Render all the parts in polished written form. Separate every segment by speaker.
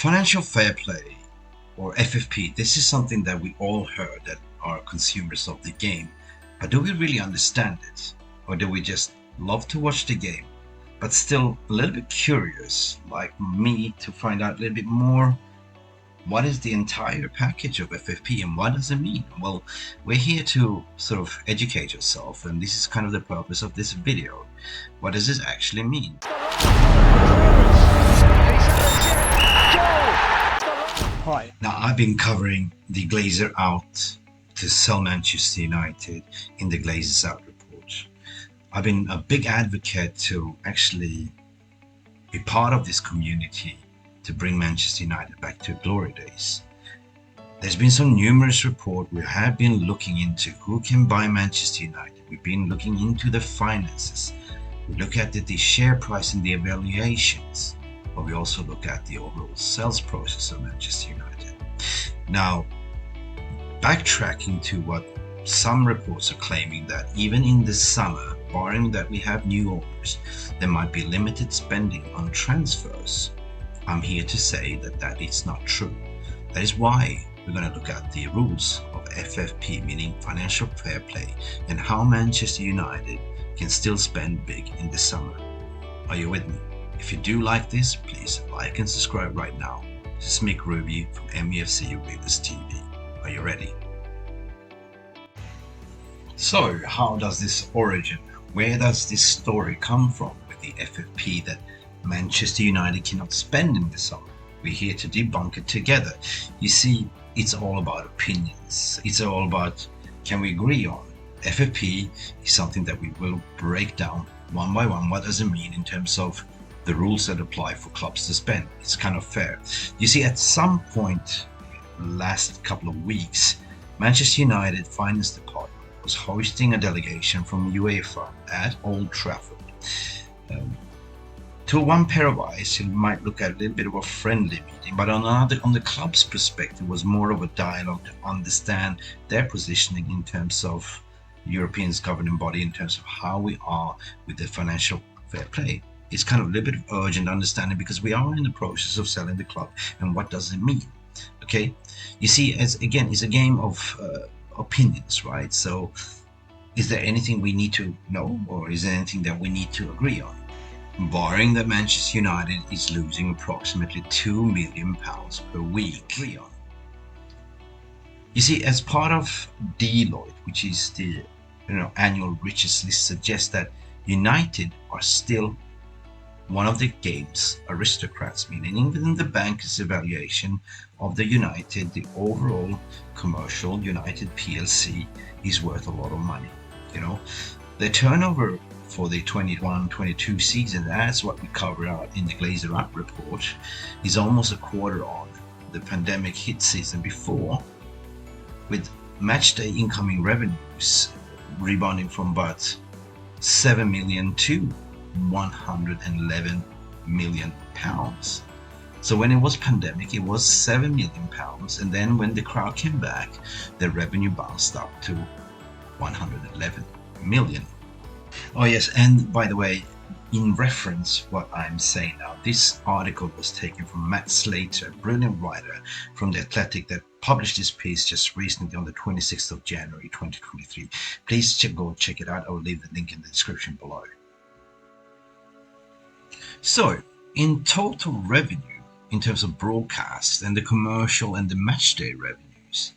Speaker 1: Financial fair play, or FFP, this is something that we all heard that are consumers of the game. But do we really understand it? Or do we just love to watch the game, but still a little bit curious, like me, to find out a little bit more? What is the entire package of FFP and what does it mean? Well, we're here to sort of educate yourself, and this is kind of the purpose of this video. What does this actually mean?
Speaker 2: Hi.
Speaker 1: Now, I've been covering the Glazer out to sell Manchester United in the Glazers out report. I've been a big advocate to actually be part of this community to bring Manchester United back to glory days. There's been some numerous reports. We have been looking into who can buy Manchester United. We've been looking into the finances. We look at the share price and the evaluations, but we also look at the overall sales process of Manchester United. Now, backtracking to what some reports are claiming, that even in the summer, barring that we have new owners, there might be limited spending on transfers. I'm here to say that that is not true. That is why we're going to look at the rules of FFP, meaning financial fair play, and how Manchester United can still spend big in the summer. Are you with me? If you do like this, please like and subscribe right now. This is Mick Review from MUFC Readers TV. Are you ready? So, how does this origin? Where does this story come from with the FFP that Manchester United cannot spend in the summer? We're here to debunk it together. You see, it's all about opinions. It's all about, can we agree on? FFP is something that we will break down one by one. What does it mean in terms of the rules that apply for clubs to spend? It's kind of fair. You see, at some point last couple of weeks, Manchester United Finance Department was hosting a delegation from UEFA at Old Trafford. To one pair of eyes, it might look at a little bit of a friendly meeting, but on the club's perspective, was more of a dialogue to understand their positioning in terms of European's governing body, in terms of how we are with the financial fair play. It's kind of a little bit of urgent understanding because we are in the process of selling the club, and what does it mean? Okay, you see, as again, it's a game of opinions, right? So, is there anything we need to know, or is there anything that we need to agree on? Barring that Manchester United is losing approximately £2 million per week. You see, as part of Deloitte, which is the annual riches list, suggests that United are still one of the game's aristocrats, meaning even the bankers' evaluation of the United, the overall commercial United PLC, is worth a lot of money. The turnover for the 21-22 season, that's what we cover out in the Glazer Up report, is almost a quarter on the pandemic hit season before, with matchday incoming revenues rebounding from about 7 million to 111 million pounds. So when it was pandemic, it was 7 million pounds, and then when the crowd came back, the revenue bounced up to 111 million. Oh yes, and by the way, in reference what I'm saying now, this article was taken from Matt Slater, a brilliant writer from The Athletic, that published this piece just recently on the 26th of January 2023. Please go check it out. I will leave the link in the description below. So, in total revenue, in terms of broadcast and the commercial and the matchday revenues,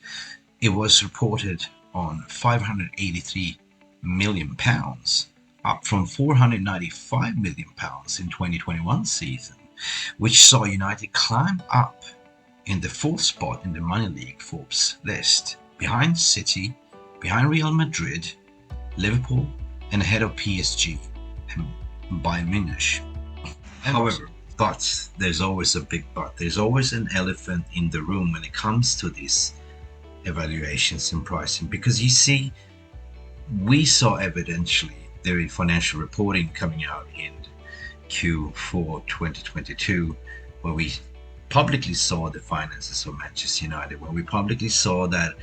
Speaker 1: it was reported on 583 million pounds, up from 495 million pounds in 2021 season, which saw United climb up in the fourth spot in the Money League Forbes list, behind City, behind Real Madrid, Liverpool, and ahead of PSG and Bayern Munich. However, but there's always a big but. There's always an elephant in the room when it comes to these evaluations and pricing, because you see, we saw evidentially the financial reporting coming out in Q4 2022, where we publicly saw the finances of Manchester United, where we publicly saw that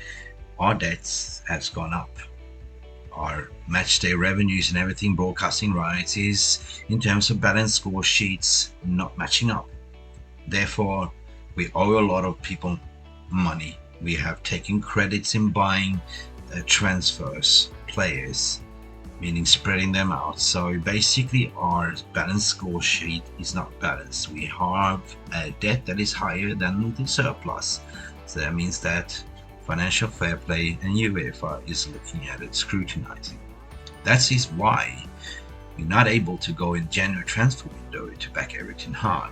Speaker 1: our debts has gone up, our matchday revenues and everything, broadcasting rights, is in terms of balance score sheets not matching up. Therefore, We owe a lot of people money. We have taken credits in buying transfers, players, meaning spreading them out. So basically our balance score sheet is not balanced. We have a debt that is higher than the surplus. So that means that financial fair play and UEFA is looking at it, scrutinizing. That is why we're not able to go in January transfer window to back everything hard.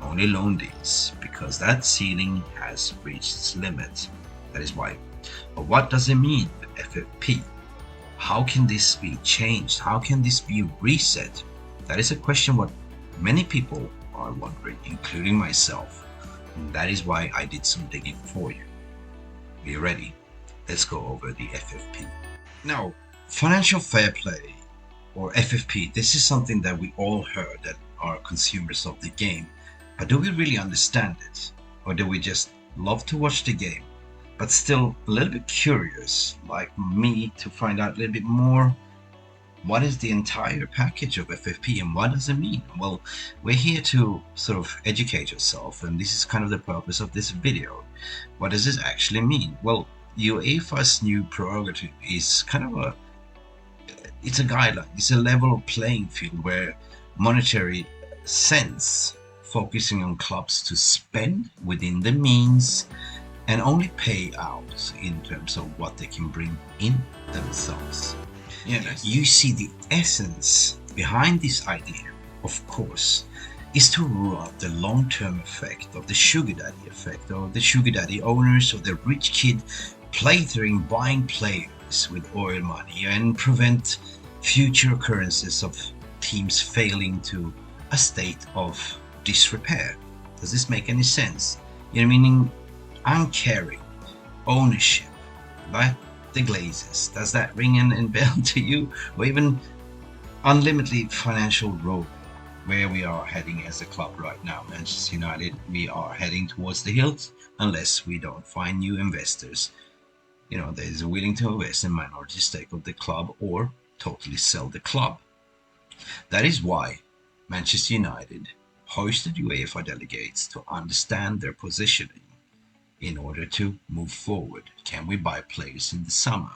Speaker 1: Only loan deals, because that ceiling has reached its limit. That is why. But what does it mean with FFP? How can this be changed? How can this be reset? That is a question what many people are wondering, including myself. And that is why I did some digging for you. Are you ready? Let's go over the FFP. Now, financial fair play, or FFP, this is something that we all heard that are consumers of the game. But do we really understand it? Or do we just love to watch the game, but still a little bit curious, like me, to find out a little bit more? What is the entire package of FFP and what does it mean? Well, we're here to sort of educate yourself, and this is kind of the purpose of this video. What does this actually mean? Well, UEFA's new prerogative is kind of it's a guideline, it's a level playing field where monetary sense, focusing on clubs to spend within the means and only pay out in terms of what they can bring in themselves. Yes. You see, the essence behind this idea, of course, is to rule out the long-term effect of the sugar daddy effect, or the sugar daddy owners, or the rich kid plaything buying players with oil money, and prevent future occurrences of teams failing to a state of disrepair. Does this make any sense? You know, meaning uncaring ownership by the Glazers. Does that ring a bell to you? Or even unlimited financial road, where we are heading as a club right now, Manchester United. We are heading towards the hills unless we don't find new investors, you know, that is willing to invest in minority stake of the club or totally sell the club. That is why Manchester United hosted UEFA delegates to understand their positioning in order to move forward. Can we buy players in the summer?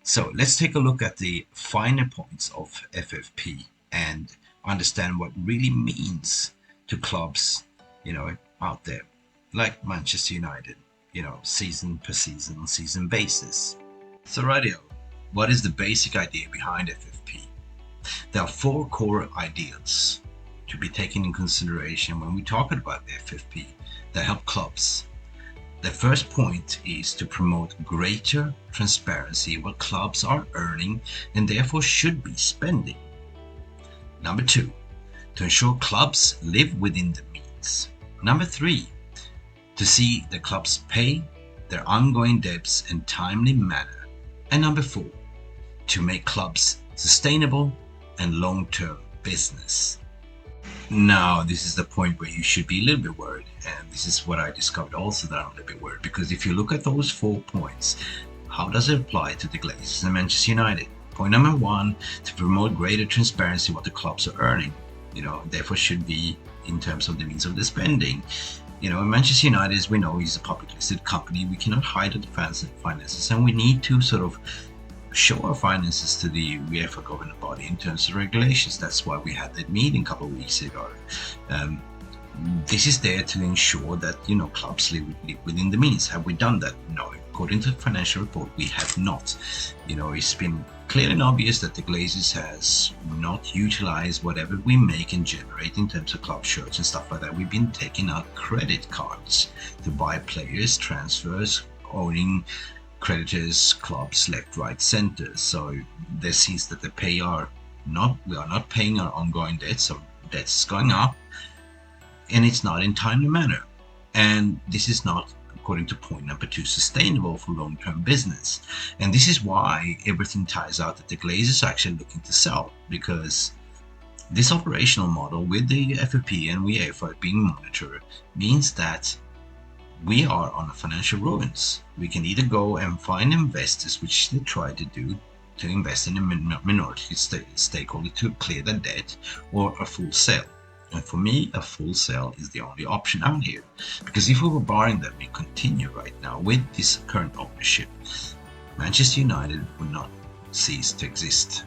Speaker 1: So let's take a look at the finer points of FFP and understand what really means to clubs, you know, out there, like Manchester United, you know, season per season, on season basis. So radio, what is the basic idea behind FFP? There are 4 core ideas to be taken in consideration when we talk about the FFP that help clubs. The first point is to promote greater transparency what clubs are earning and therefore should be spending. Number 2, to ensure clubs live within the means. Number 3, to see the clubs pay their ongoing debts in timely manner. And number 4, to make clubs sustainable and long-term business. Now, this is the point where you should be a little bit worried, and this is what I discovered also, that I'm a little bit worried, because if you look at those 4 points, how does it apply to the Glazers and Manchester United? Point number 1, to promote greater transparency what the clubs are earning, you know, therefore should be in terms of the means of the spending. You know, Manchester United, as we know, is a public listed company. We cannot hide the finances, and we need to sort of show our finances to the UEFA governing body in terms of regulations. That's why we had that meeting a couple of weeks ago. This is there to ensure that, you know, clubs live within the means. Have we done that? No. According to the financial report, we have not. You know, it's been clear and obvious that the Glazers has not utilized whatever we make and generate in terms of club shirts and stuff like that. We've been taking out credit cards to buy players, transfers, owning creditors, clubs, left, right, center. So there seems that we are not paying our ongoing debts, so debts is going up, and it's not in timely manner. And this is not, according to point number 2, sustainable for long-term business. And this is why everything ties out that the Glazers are actually looking to sell, because this operational model with the FFP and UEFA being monitored means that we are on a financial ruins. We can either go and find investors, which they try to do, to invest in a minority stakeholder to clear the debt, or a full sale. And for me, a full sale is the only option out here. Because if we were barring that we continue right now with this current ownership, Manchester United would not cease to exist,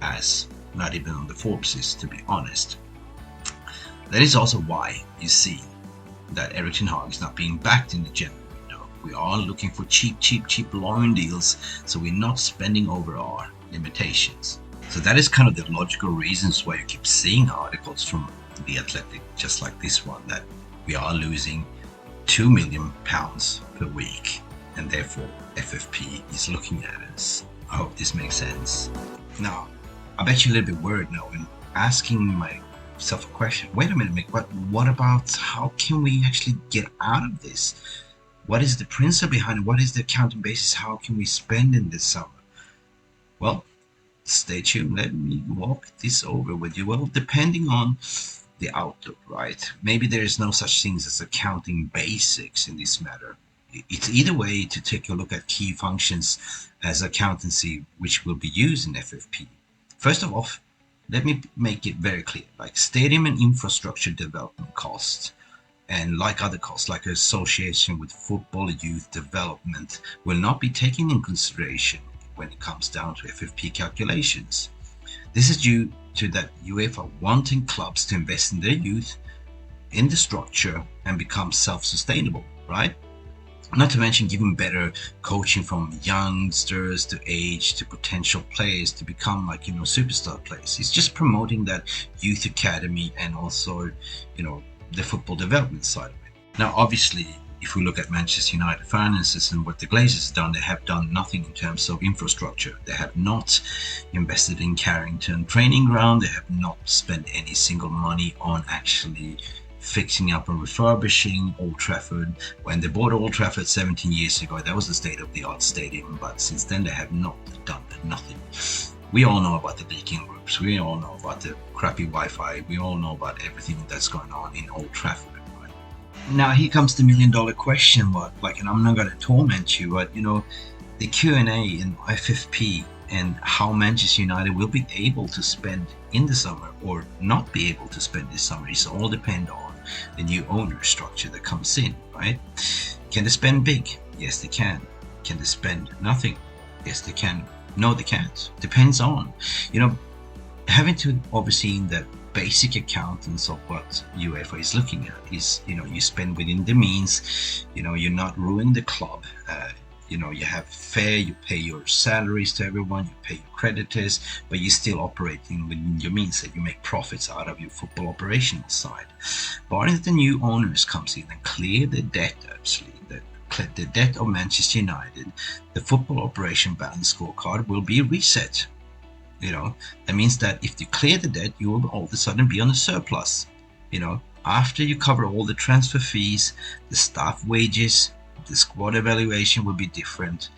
Speaker 1: as not even on the Forbes list, to be honest. That is also why you see that Erik ten Hag is not being backed in the January window. We are looking for cheap loan deals, so we're not spending over our limitations. So that is kind of the logical reasons why you keep seeing articles from The Athletic, just like this one, that we are losing £2 million per week, and therefore FFP is looking at us. I hope this makes sense. Now, I bet you're a little bit worried now and asking myself a question. Wait a minute, Mick, what about how can we actually get out of this? What is the principle behind it? What is the accounting basis? How can we spend in this summer? Well, stay tuned. Let me walk this over with you. Well, depending on the outlook, right? Maybe there is no such things as accounting basics in this matter. It's either way to take a look at key functions as accountancy which will be used in FFP. First of all, let me make it very clear, like stadium and infrastructure development costs, and like other costs, like association with football youth development, will not be taken in consideration when it comes down to FFP calculations. This is due to that UEFA wanting clubs to invest in their youth, in the structure, and become self-sustainable, right? Not to mention giving better coaching from youngsters to age to potential players to become superstar players. It's just promoting that youth academy and also, the football development side of it. Now, obviously, if we look at Manchester United finances and what the Glazers have done, they have done nothing in terms of infrastructure. They have not invested in Carrington training ground. They have not spent any single money on actually fixing up and refurbishing Old Trafford. When they bought Old Trafford 17 years ago, that was the state-of-the-art stadium, but since then they have not done nothing. We all know about the leaking roofs. We all know about the crappy Wi-Fi. We all know about everything that's going on in Old Trafford. Now here comes the $1 million question, and I'm not going to torment you, but the Q&A in FFP and how Manchester United will be able to spend in the summer or not be able to spend this summer is all depend on the new owner structure that comes in, right? Can they spend big? Yes, they can. Can they spend nothing? Yes, they can. No, they can't. Depends on, having to oversee the basic accountants of what UEFA is looking at is, you spend within the means, you're not ruining the club. You have fair, you pay your salaries to everyone, you pay your creditors, but you're still operating within your means, that you make profits out of your football operational side. Barring the new owners comes in and clear the debt, actually, the debt of Manchester United, the football operation balance scorecard will be reset. That means that if you clear the debt, you will all of a sudden be on a surplus. After you cover all the transfer fees, the staff wages, the squad evaluation will be different,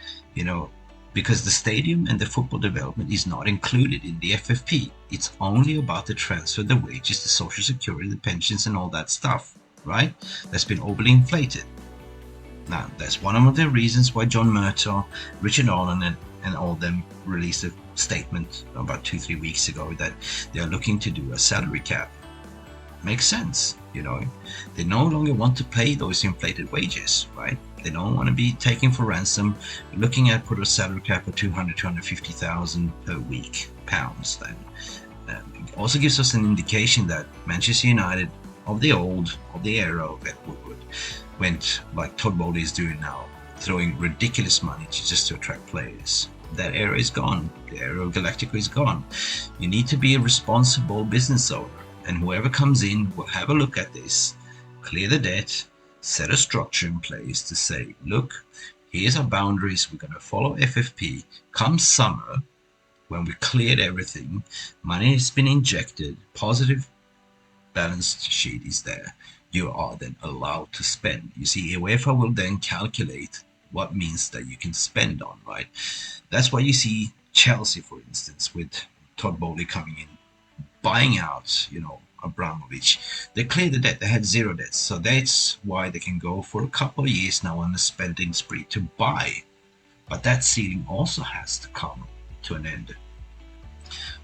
Speaker 1: because the stadium and the football development is not included in the FFP. It's only about the transfer, the wages, the social security, the pensions, and all that stuff, right? That's been overly inflated. Now, that's one of the reasons why John Murtaugh, Richard Allen, and all of them released a statement about 2-3 weeks ago that they are looking to do a salary cap. Makes sense, They no longer want to pay those inflated wages, right? They don't want to be taken for ransom. Looking at put a salary cap of 250,000 per week pounds. Then it also gives us an indication that Manchester United of the era of Ed Woodward went like Todd Bowley is doing now, throwing ridiculous money just to attract players. That era is gone. The era of Galactico is gone. You need to be a responsible business owner, and whoever comes in will have a look at this, clear the debt, set a structure in place to say, look, here's our boundaries, we're going to follow FFP. Come summer, when we cleared everything, money has been injected, positive balance sheet is there, you are then allowed to spend. You see, UEFA will then calculate what means that you can spend on, right? That's why you see Chelsea, for instance, with Todd Bowley coming in, buying out, Abramovich. They cleared the debt. They had zero debts. So that's why they can go for a couple of years now on a spending spree to buy. But that ceiling also has to come to an end.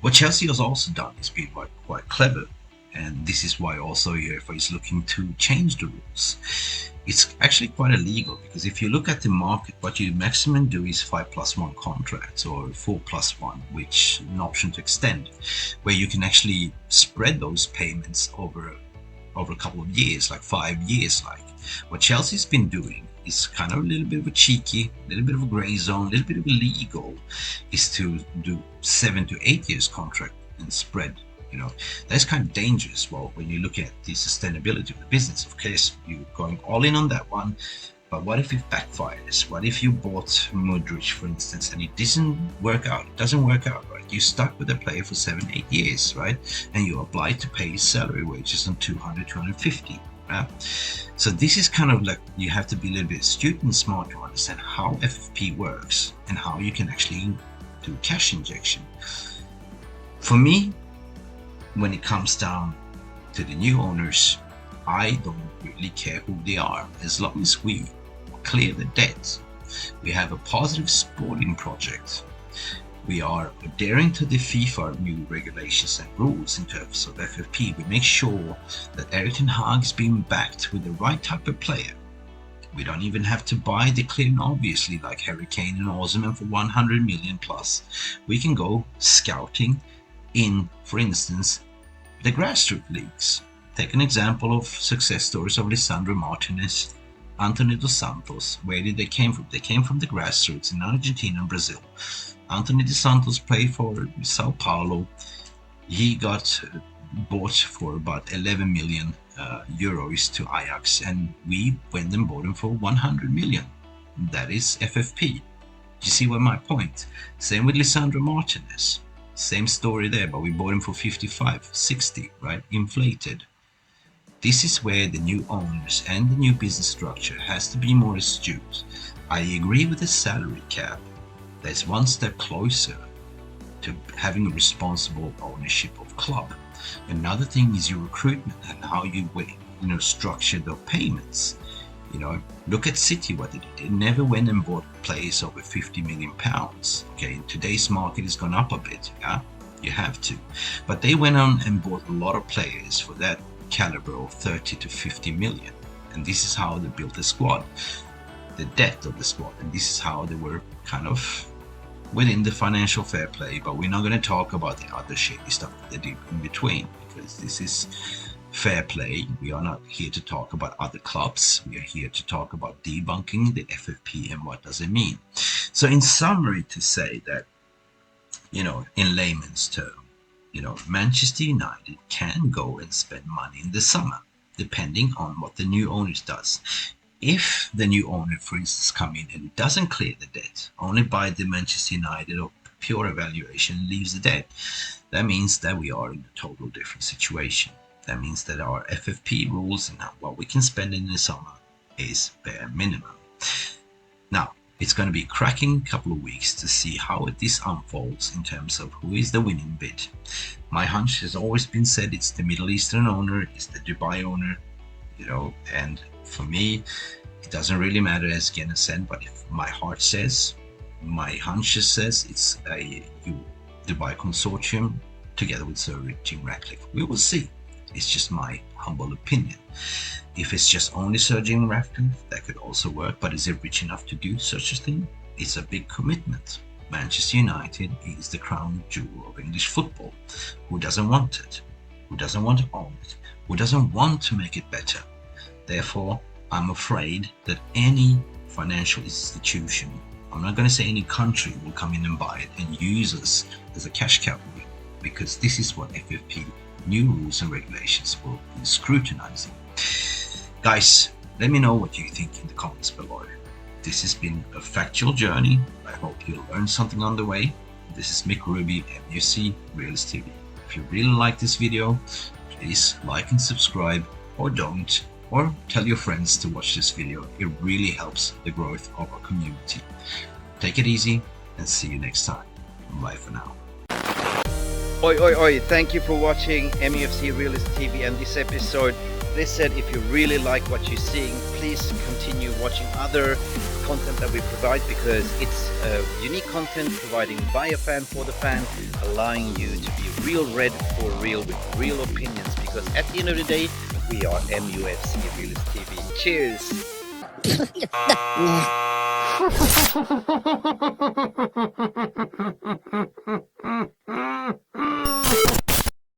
Speaker 1: What Chelsea has also done is been quite clever. And this is why also UEFA is looking to change the rules. It's actually quite illegal, because if you look at the market, what you maximum do is 5+1 contracts or 4+1, which an option to extend, where you can actually spread those payments over a couple of years, like 5 years. Like what Chelsea's been doing is kind of a little bit of a cheeky, a little bit of a gray zone, a little bit of illegal, is to do 7 to 8 years contract and spread. That's kind of dangerous. Well, when you look at the sustainability of the business, of course, you're going all in on that one. But what if it backfires? What if you bought Modric, for instance, and it doesn't work out? It doesn't work out, right? You're stuck with a player for 7, 8 years, right? And you're obliged to pay his salary wages on 200, 250. Right? So this is kind of like, you have to be a little bit astute and smart to understand how FFP works and how you can actually do cash injection. For me, when it comes down to the new owners, I don't really care who they are, as long as we clear the debt. We have a positive sporting project. We are adhering to the FIFA new regulations and rules in terms of FFP. We make sure that Erik ten Hag is being backed with the right type of player. We don't even have to buy the clear and obviously like Harry Kane and Osimhen for 100 million plus. We can go scouting in, for instance, the grassroots leagues. Take an example of success stories of Lisandro Martinez, Anthony Dos Santos. Where did they came from? They came from the grassroots in Argentina and Brazil. Anthony Dos Santos played for Sao Paulo. He got bought for about 11 million euros to Ajax, and we went and bought him for 100 million. That is FFP. You see what my point? Same with Lisandro Martinez. Same story there, but we bought him for 55, 60, right? Inflated. This is where the new owners and the new business structure has to be more astute. I agree with the salary cap. That's one step closer to having a responsible ownership of club. Another thing is your recruitment and how you structure the payments. Look at City, what they did. They never went and bought players over 50 million pounds. Okay, in today's market it's gone up a bit, yeah? You have to. But they went on and bought a lot of players for that caliber of 30 to 50 million. And this is how they built the squad, the depth of the squad. And this is how they were kind of within the financial fair play. But we're not going to talk about the other shady stuff that they did in between, because this is fair play. We are not here to talk about other clubs. We are here to talk about debunking the FFP and what does it mean. So in summary, to say that, in layman's term, Manchester United can go and spend money in the summer, depending on what the new owner does. If the new owner, for instance, come in and doesn't clear the debt, only by the Manchester United or pure evaluation leaves the debt, that means that we are in a total different situation. That means that our FFP rules and what we can spend in the summer is bare minimum. Now, it's going to be a cracking couple of weeks to see how this unfolds in terms of who is the winning bid. My hunch has always been said it's the Middle Eastern owner, it's the Dubai owner, and for me, it doesn't really matter as Guinness said, but if my heart says, my hunch says it's a Dubai consortium together with Sir Jim Ratcliffe. We will see. It's just my humble opinion. If it's just only Sir Jim Ratcliffe, that could also work, but is it rich enough to do such a thing? It's a big commitment. Manchester United is the crown jewel of English football. Who doesn't want it? Who doesn't want to own it? Who doesn't want to make it better? Therefore, I'm afraid that any financial institution, I'm not going to say any country, will come in and buy it and use us as a cash cow, because this is what FFP new rules and regulations will be scrutinizing. Guys, let me know what you think in the comments below. This has been a factual journey. I hope you learned something on the way. This is Mick Ruby, MUFC Realist TV. If you really like this video, please like and subscribe, or don't, or tell your friends to watch this video. It really helps the growth of our community. Take it easy and see you next time. Bye for now.
Speaker 2: Oi, oi, oi, thank you for watching MUFC Realist TV and this episode. Listen, if you really like what you're seeing, please continue watching other content that we provide, because it's unique content providing by a fan for the fan, allowing you to be real red for real with real opinions, because at the end of the day, we are MUFC Realist TV. Cheers!